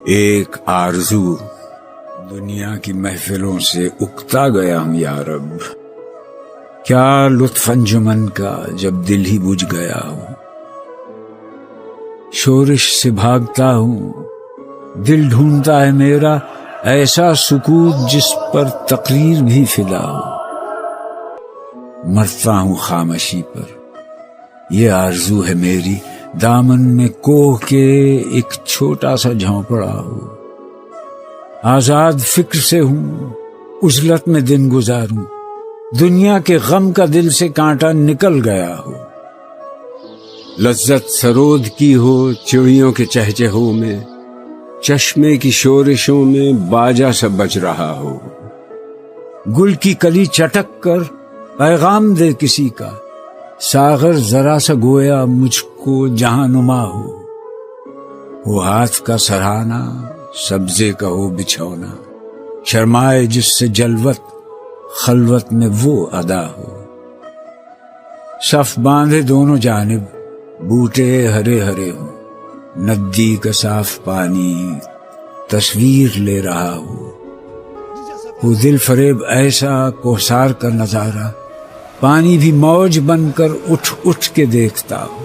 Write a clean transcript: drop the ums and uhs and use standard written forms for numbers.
ایک آرزو دنیا کی محفلوں سے اکتا گیا ہوں یا رب، کیا لطف انجمن کا جب دل ہی بجھ گیا ہوں۔ شورش سے بھاگتا ہوں، دل ڈھونڈتا ہے میرا ایسا سکوت جس پر تقریر بھی فدا ہو۔ مرتا ہوں خاموشی پر، یہ آرزو ہے میری دامن میں کوہ کے ایک چھوٹا سا جھونپڑا ہو۔ آزاد فکر سے ہوں، عزلت میں دن گزاروں، دنیا کے غم کا دل سے کانٹا نکل گیا ہو۔ لذت سرود کی ہو چڑیوں کے چہچہوں میں، چشمے کی شورشوں میں باجا سا بج رہا ہو۔ گل کی کلی چٹک کر پیغام دے کسی کا، ساغر ذرا سا گویا مجھ کو جہاں نما ہو۔ وہ ہاتھ کا سرہانا، سبزے کا ہو بچھونا، شرمائے جس سے جلوت خلوت میں وہ ادا ہو۔ صف باندھے دونوں جانب، بوٹے ہرے ہرے ہوں، ندی کا صاف پانی تصویر لے رہا ہو۔ وہ دل فریب ایسا کوثر کا نظارہ، پانی بھی موج بن کر اٹھ اٹھ کے دیکھتا ہو۔